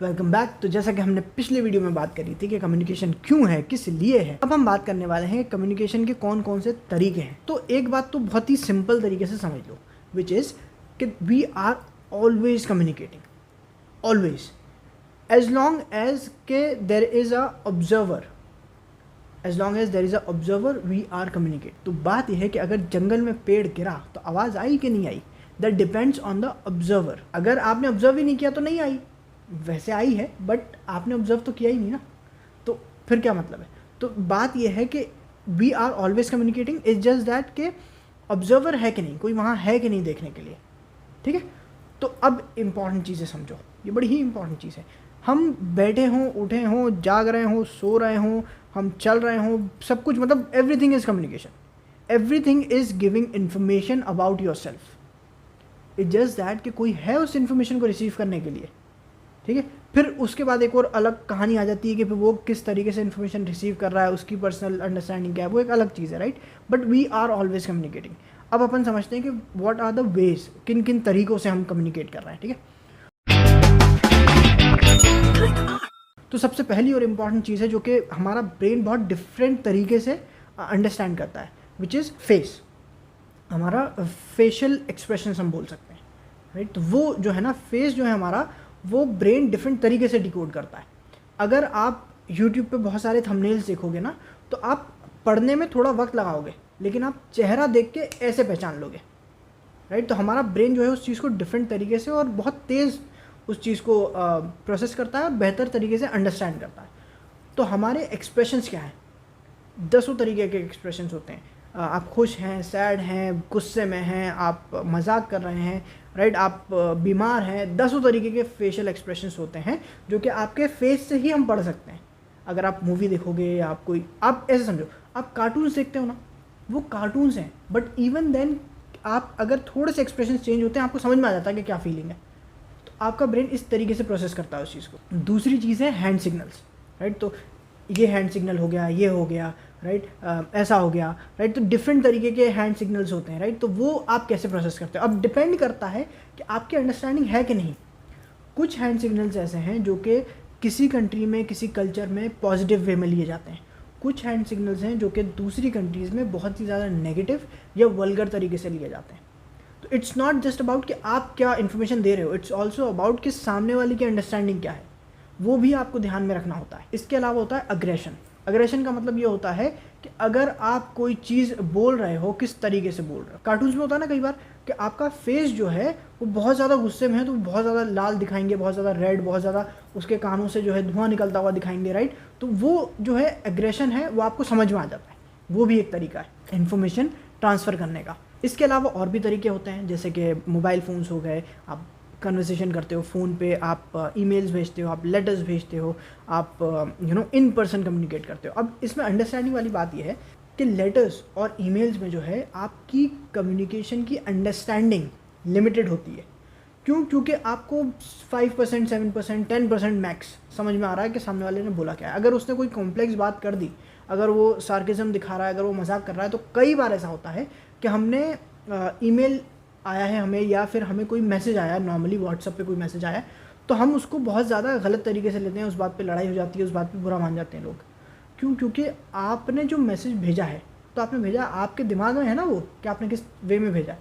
Welcome back. तो जैसा कि हमने पिछले वीडियो में बात करी थी कि कम्युनिकेशन क्यों है, किस लिए है, अब हम बात करने वाले हैं कम्युनिकेशन के कौन कौन से तरीके हैं। तो एक बात तो बहुत ही सिंपल तरीके से समझ लो, विच इज़ कि we are always communicating, always, as long as के there is a observer, as long as there is a observer we are communicate. तो बात यह है कि अगर जंगल में पेड़ गिरा तो आवाज़ आई कि नहीं आई, that depends on the observer. अगर आपने ऑब्जर्व ही नहीं किया तो नहीं आई, वैसे आई है बट आपने ऑब्जर्व तो किया ही नहीं ना, तो फिर क्या मतलब है। तो बात यह है कि we are always communicating, is just that कि ऑब्जर्वर है कि नहीं, कोई वहाँ है कि नहीं देखने के लिए, ठीक है। तो अब इम्पॉर्टेंट चीज़ें समझो, ये बड़ी ही इंपॉर्टेंट चीज़ है। हम बैठे हों, उठे हों, जाग रहे हों, सो रहे हों, हम चल रहे हों, सब कुछ, मतलब everything is communication, everything is giving information about your self. It just that कि कोई है उस इन्फॉर्मेशन को रिसीव करने के लिए, ठीक है। फिर उसके बाद एक और अलग कहानी आ जाती है कि फिर वो किस तरीके से इन्फॉर्मेशन रिसीव कर रहा है, उसकी पर्सनल अंडरस्टैंडिंग क्या है, वो एक अलग चीज़ है, right. But we are always communicating. अब अपन समझते हैं कि व्हाट आर द वेज, किन किन तरीक़ों से हम कम्युनिकेट कर रहे हैं, ठीक है। तो सबसे पहली और इम्पॉर्टेंट चीज़ है जो कि हमारा ब्रेन बहुत डिफरेंट तरीके से अंडरस्टैंड करता है, विच इज़ फेस, हमारा फेशियल एक्सप्रेशन हम बोल सकते हैं, राइट। तो वो जो है ना, फेस जो है हमारा, वो ब्रेन डिफरेंट तरीके से डिकोड करता है। अगर आप YouTube पे बहुत सारे थंबनेल्स देखोगे ना, तो आप पढ़ने में थोड़ा वक्त लगाओगे, लेकिन आप चेहरा देख के ऐसे पहचान लोगे, राइट। तो हमारा ब्रेन जो है उस चीज़ को डिफरेंट तरीके से और बहुत तेज़ उस चीज़ को प्रोसेस करता है और बेहतर तरीके से अंडरस्टैंड करता है। तो हमारे एक्सप्रेशंस क्या हैं, दसों तरीके के एक्सप्रेशंस होते हैं। आप खुश हैं, सैड हैं, गुस्से में हैं, आप मजाक कर रहे हैं, राइट, आप बीमार हैं, दसों तरीके के फेशियल एक्सप्रेशंस होते हैं जो कि आपके फेस से ही हम पढ़ सकते हैं। अगर आप मूवी देखोगे या आप ऐसे समझो, आप कार्टून्स देखते हो ना, वो कार्टून्स हैं, बट इवन देन आप अगर थोड़े से एक्सप्रेशन चेंज होते हैं, आपको समझ में आ जाता है कि क्या फीलिंग है। तो आपका ब्रेन इस तरीके से प्रोसेस करता है उस चीज़ को। दूसरी चीज़ है हैंड सिग्नल्स, राइट। तो ये हैंड सिग्नल हो गया, ये हो गया, राइट, ऐसा हो गया, राइट। तो डिफरेंट तरीके के हैंड सिग्नल्स होते हैं, राइट। तो वो आप कैसे प्रोसेस करते हो, अब डिपेंड करता है कि आपकी अंडरस्टैंडिंग है कि नहीं। कुछ हैंड सिग्नल्स ऐसे हैं जो कि किसी कंट्री में, किसी कल्चर में पॉजिटिव वे में लिए जाते हैं। कुछ हैंड सिग्नल्स हैं जो कि दूसरी कंट्रीज़ में बहुत ही ज़्यादा नेगेटिव या वल्गर तरीके से लिए जाते हैं। तो इट्स नॉट जस्ट अबाउट कि आप क्या इन्फॉर्मेशन दे रहे हो, इट्स ऑल्सो अबाउट कि सामने वाले की अंडरस्टैंडिंग क्या है, वो भी आपको ध्यान में रखना होता है। इसके अलावा होता है अग्रेशन। अग्रेशन का मतलब ये होता है कि अगर आप कोई चीज़ बोल रहे हो, किस तरीके से बोल रहे हो। कार्टून्स में होता है ना कई बार कि आपका फेस जो है वो बहुत ज़्यादा गुस्से में है तो बहुत ज़्यादा लाल दिखाएंगे, बहुत ज़्यादा रेड, बहुत ज़्यादा उसके कानों से जो है धुआं निकलता हुआ दिखाएंगे, राइट। तो वो जो है एग्रेशन है, वो आपको समझ में आ जाता है। वो भी एक तरीका है इन्फॉर्मेशन ट्रांसफ़र करने का। इसके अलावा और भी तरीके होते हैं, जैसे कि मोबाइल फ़ोन्स हो गए, आप कन्वर्सेशन करते हो फ़ोन पे, आप ईमेल्स भेजते हो, आप लेटर्स भेजते हो, आप इन पर्सन कम्युनिकेट करते हो। अब इसमें अंडरस्टैंडिंग वाली बात यह है कि लेटर्स और ईमेल्स में जो है आपकी कम्युनिकेशन की अंडरस्टैंडिंग लिमिटेड होती है। क्यों? क्योंकि आपको 5%, 7%, 10% मैक्स समझ में आ रहा है कि सामने वाले ने बोला क्या है। अगर उसने कोई कॉम्प्लेक्स बात कर दी, अगर वो सार्केज़म दिखा रहा है, अगर वो मजाक कर रहा है, तो कई बार ऐसा होता है कि हमने ईमेल आया है हमें, या फिर हमें कोई मैसेज आया, नॉर्मली व्हाट्सएप पे कोई मैसेज आया, तो हम उसको बहुत ज़्यादा गलत तरीके से लेते हैं, उस बात पे लड़ाई हो जाती है, उस बात पे बुरा मान जाते हैं लोग। क्यों? क्योंकि आपने जो मैसेज भेजा है, तो आपने भेजा, आपके दिमाग में है ना वो कि आपने किस वे में भेजा,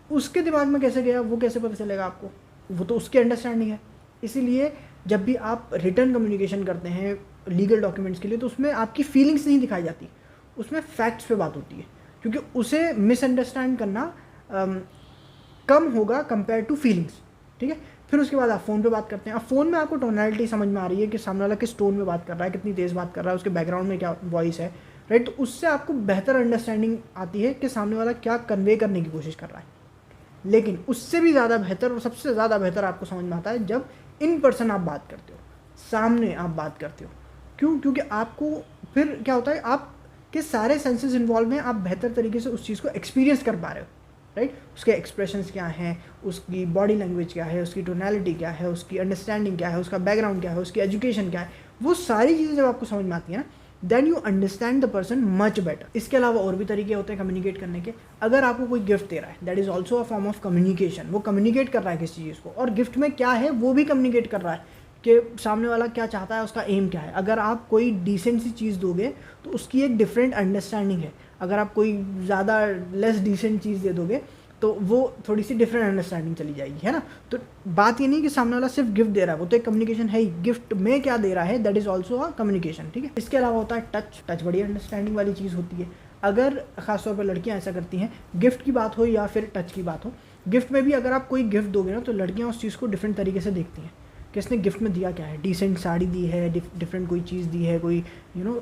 उसके दिमाग में कैसे गया वो कैसे पता चलेगा आपको, वो तो उसकी अंडरस्टैंडिंग है। इसीलिए जब भी आप रिटर्न कम्युनिकेशन करते हैं लीगल डॉक्यूमेंट्स के लिए, तो उसमें आपकी फीलिंग्स नहीं दिखाई जाती, उसमें फैक्ट्स पे बात होती है, क्योंकि उसे मिसअंडरस्टैंड करना कम होगा कंपेयर टू फीलिंग्स, ठीक है। फिर उसके बाद आप फ़ोन पे बात करते हैं। अब फ़ोन में आपको टोनैलिटी समझ में आ रही है कि सामने वाला किस टोन में बात कर रहा है, कितनी तेज़ बात कर रहा है, उसके बैकग्राउंड में क्या वॉइस है, राइट। तो उससे आपको बेहतर अंडरस्टैंडिंग आती है कि सामने वाला क्या कन्वे करने की कोशिश कर रहा है। लेकिन उससे भी ज़्यादा बेहतर और सबसे ज़्यादा बेहतर आपको समझ में आता है जब इन पर्सन आप बात करते हो, सामने आप बात करते हो। क्यों? क्योंकि आपको फिर क्या होता है, आपके सारे सेंसेस इन्वॉल्व हैं, आप बेहतर तरीके से उस चीज़ को एक्सपीरियंस कर पा रहे हो, राइट। उसके एक्सप्रेशंस क्या हैं, उसकी बॉडी लैंग्वेज क्या है, उसकी टोनैलिटी क्या है, उसकी अंडरस्टैंडिंग क्या है, उसका बैकग्राउंड क्या है, उसकी एजुकेशन क्या है, वो सारी चीज़ें जब आपको समझ में आती हैं ना, then you understand the person much better. इसके अलावा और भी तरीके होते हैं कम्युनिकेट करने के। अगर आपको कोई गिफ्ट दे रहा है, that is also a form of communication. वो कम्युनिकेट कर रहा है किसी चीज़ को, और गिफ्ट में क्या है वो भी कम्युनिकेट कर रहा है कि सामने वाला क्या चाहता है, उसका एम क्या है। अगर आप कोई डिसेंट सी चीज़ दोगे तो उसकी एक डिफरेंट अंडरस्टैंडिंग है। अगर आप कोई ज़्यादा लेस डिसेंट चीज़ दे दोगे तो वो थोड़ी सी डिफरेंट अंडरस्टैंडिंग चली जाएगी, है ना। तो बात ये नहीं कि सामने वाला सिर्फ गिफ्ट दे रहा है, वो तो एक कम्युनिकेशन है ही। गिफ्ट में क्या दे रहा है, that is also a communication, ठीक है। इसके अलावा होता है टच। टच बड़ी अंडरस्टैंडिंग वाली चीज़ होती है। अगर खासतौर पर लड़कियां ऐसा करती हैं, गिफ्ट की बात हो या फिर टच की बात हो, गिफ्ट में भी अगर आप कोई गिफ्ट दोगे ना तो लड़कियां उस चीज़ को डिफरेंट तरीके से देखती हैं कि इसने गिफ्ट में दिया क्या है। डिसेंट साड़ी दी है, डिफरेंट कोई चीज़ दी है, कोई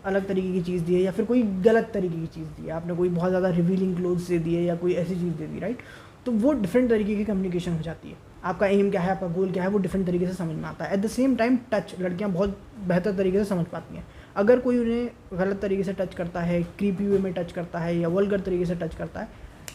अलग तरीके की चीज़ दी है, या फिर कोई गलत तरीके की चीज़ दी है, आपने कोई बहुत ज़्यादा रिवीलिंग क्लोथ्स दे दिए या कोई ऐसी चीज़ दे दी, राइट। तो वो डिफरेंट तरीके की कम्युनिकेशन हो जाती है। आपका एम क्या है, आपका गोल क्या है, वो डिफरेंट तरीके से समझ में आता है। At the same time touch लड़कियां बहुत बेहतर तरीके से समझ पाती हैं। अगर कोई उन्हें गलत तरीके से टच करता है, क्रीपी वे में टच करता है या वल्गर तरीके से टच करता है,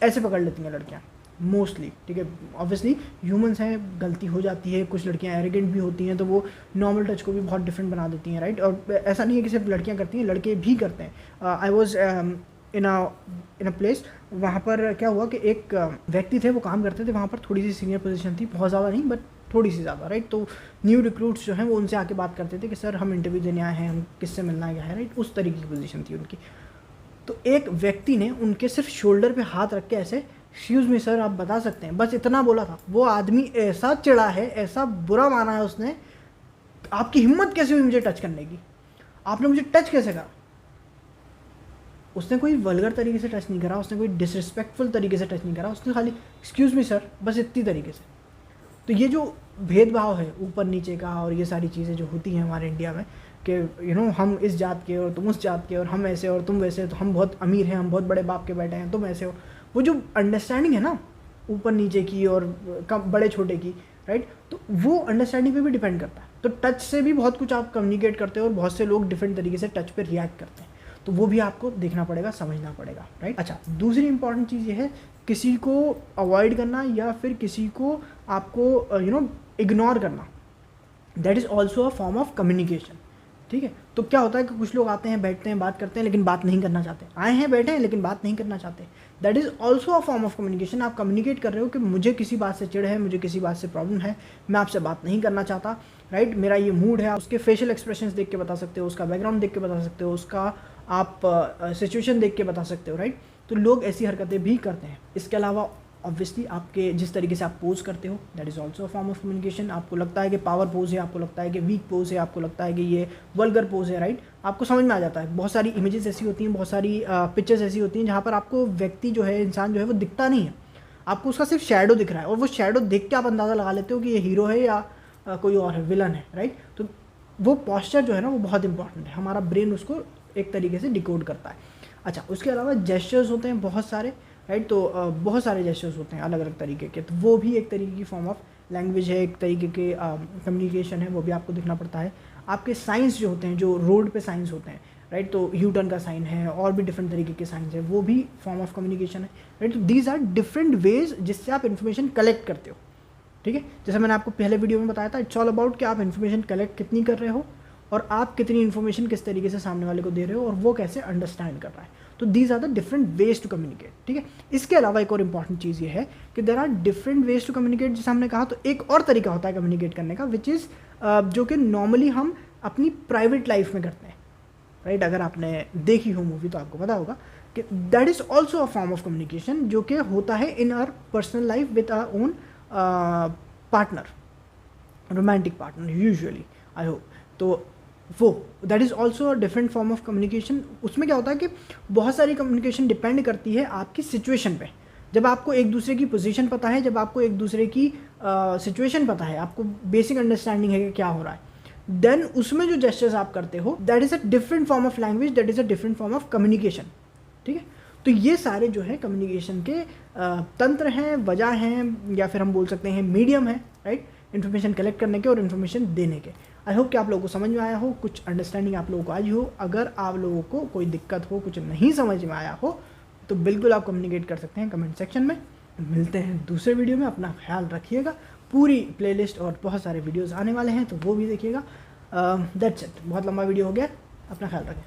ऐसे पकड़ लेती हैं लड़कियां मोस्टली, ठीक है। ऑब्वियसली ह्यूमंस हैं, गलती हो जाती है, कुछ लड़कियां एरोगेंट भी होती हैं तो वो नॉर्मल टच को भी बहुत डिफरेंट बना देती हैं, राइट। और ऐसा नहीं है कि सिर्फ लड़कियां करती हैं, लड़के भी करते हैं। I was in a place, वहाँ पर क्या हुआ कि एक व्यक्ति थे, वो काम करते थे वहाँ पर, थोड़ी सी सीनियर पोजीशन थी, बहुत ज़्यादा नहीं बट थोड़ी सी ज़्यादा, राइट। तो न्यू रिक्रूट्स जो हैं वो उनसे आके बात करते थे कि सर हम इंटरव्यू देने आए हैं, हम किससे मिलना गया है, राइट। उस तरीके की पोजीशन थी उनकी। तो एक व्यक्ति ने उनके सिर्फ शोल्डर पे हाथ रख के ऐसे, एक्सक्यूज़ मी सर आप बता सकते हैं, बस इतना बोला था। वो आदमी ऐसा चिढ़ा है, ऐसा बुरा माना है उसने, आपकी हिम्मत कैसे हुई मुझे टच करने की, आपने मुझे टच कैसे करा। उसने कोई वल्गर तरीके से टच नहीं करा, उसने कोई डिसरिस्पेक्टफुल तरीके से टच नहीं करा, उसने खाली एक्सक्यूज़ मी सर, बस इतनी तरीके से। तो ये जो भेदभाव है ऊपर नीचे का और ये सारी चीज़ें जो होती हैं हमारे इंडिया में कि हम इस जात के और तुम उस जात के और हम ऐसे और तुम वैसे, तो हम बहुत अमीर हैं, हम बहुत बड़े बाप के बेटे हैं, तुम ऐसे हो, वो जो अंडरस्टैंडिंग है ना ऊपर नीचे की और कम बड़े छोटे की, राइट, तो वो अंडरस्टैंडिंग पे भी डिपेंड करता है। तो टच से भी बहुत कुछ आप कम्युनिकेट करते हो और बहुत से लोग डिफरेंट तरीके से टच पे रिएक्ट करते हैं, तो वो भी आपको देखना पड़ेगा, समझना पड़ेगा, राइट। अच्छा, दूसरी इंपॉर्टेंट चीज़ ये है किसी को अवॉइड करना या फिर किसी को आपको इग्नोर करना, that is also a form of communication, ठीक है। तो क्या होता है कि कुछ लोग आते हैं, बैठते हैं, बात करते हैं, लेकिन बात नहीं करना चाहते। आए हैं, बैठे हैं, लेकिन बात नहीं करना चाहते, that is also a form of communication. आप कम्युनिकेट कर रहे हो कि मुझे किसी बात से चिढ़ है, मुझे किसी बात से प्रॉब्लम है, मैं आपसे बात नहीं करना चाहता, राइट, मेरा ये मूड है। उसके फेशियल एक्सप्रेशंस देख के बता सकते हो, उसका बैकग्राउंड देख के बता सकते हो, उसका आप सिचुएशन देख के बता सकते हो, राइट। तो लोग ऐसी हरकतें भी करते हैं। इसके अलावा ऑब्वियसली आपके जिस तरीके से आप पोज करते हो, that is also a form of communication. आपको लगता है कि पावर पोज है, आपको लगता है कि वीक पोज है, आपको लगता है कि ये वल्गर पोज है, राइट, आपको समझ में आ जाता है। बहुत सारी इमेजेस ऐसी होती हैं, बहुत सारी पिक्चर्स ऐसी होती हैं जहाँ पर आपको व्यक्ति जो है, इंसान जो है, वो दिखता नहीं है, आपको उसका सिर्फ शैडो दिख रहा है, और वो शैडो देख के आप अंदाज़ा लगा लेते हो कि ये हीरो है या कोई और है, विलन है, राइट। तो वो पॉस्चर जो है ना वो बहुत इंपॉर्टेंट है, हमारा ब्रेन उसको एक तरीके से डिकोड करता है। अच्छा, उसके अलावा जेस्चर्स होते हैं बहुत सारे, राइट। तो बहुत सारे जेस्चर्स होते हैं अलग अलग तरीके के, तो वो भी एक तरीके की फॉर्म ऑफ लैंग्वेज है, एक तरीके के कम्युनिकेशन है, वो भी आपको दिखना पड़ता है। आपके साइंस जो होते हैं, जो रोड पे साइंस होते हैं, राइट, तो यू टर्न का साइन है और भी डिफरेंट तरीके के साइंस है, वो भी फॉर्म ऑफ कम्युनिकेशन है, राइट। तो दीज आर डिफरेंट वेज जिससे आप इन्फॉर्मेशन कलेक्ट करते हो, ठीक है। जैसे मैंने आपको पहले वीडियो में बताया था, इट्स ऑल अबाउट कि आप इन्फॉर्मेशन कलेक्ट कितनी कर रहे हो और आप कितनी इन्फॉर्मेशन किस तरीके से सामने वाले को दे रहे हो और वो कैसे अंडरस्टैंड कर रहा है। तो these are the different ways to communicate, ठीक है। इसके अलावा एक और इंपॉर्टेंट चीज़ ये है कि there are different ways to communicate. जैसे हमने कहा, तो एक और तरीका होता है कम्युनिकेट करने का, विच इज़ जो कि नॉर्मली हम अपनी प्राइवेट लाइफ में करते हैं, राइट। अगर आपने देखी हो मूवी तो आपको पता होगा कि that is also a form of communication, जो कि होता है in our personal life with our own partner, romantic partner usually, I hope. तो वो that is also a different form of communication. उसमें क्या होता है कि बहुत सारी कम्युनिकेशन डिपेंड करती है आपकी सिचुएशन पे। जब आपको एक दूसरे की पोजीशन पता है, जब आपको एक दूसरे की सिचुएशन पता है, आपको बेसिक अंडरस्टैंडिंग है कि क्या हो रहा है, देन उसमें जो जेस्चर्स आप करते हो, that is a different form of language, that is a different form of communication, ठीक है। तो ये सारे जो है कम्युनिकेशन के तंत्र हैं, वजह हैं, या फिर हम बोल सकते हैं मीडियम है, राइट, इन्फॉर्मेशन कलेक्ट करने के और इन्फॉर्मेशन देने के। आई होप कि आप लोगों को समझ में आया हो, कुछ अंडरस्टैंडिंग आप लोगों को आई हो। अगर आप लोगों को कोई दिक्कत हो, कुछ नहीं समझ में आया हो, तो बिल्कुल आप कम्युनिकेट कर सकते हैं कमेंट सेक्शन में। मिलते हैं दूसरे वीडियो में, अपना ख्याल रखिएगा। पूरी प्लेलिस्ट और बहुत सारे वीडियोज़ आने वाले हैं, तो वो भी देखिएगा। दैट्स इट, बहुत लंबा वीडियो हो गया, अपना ख्याल रखें।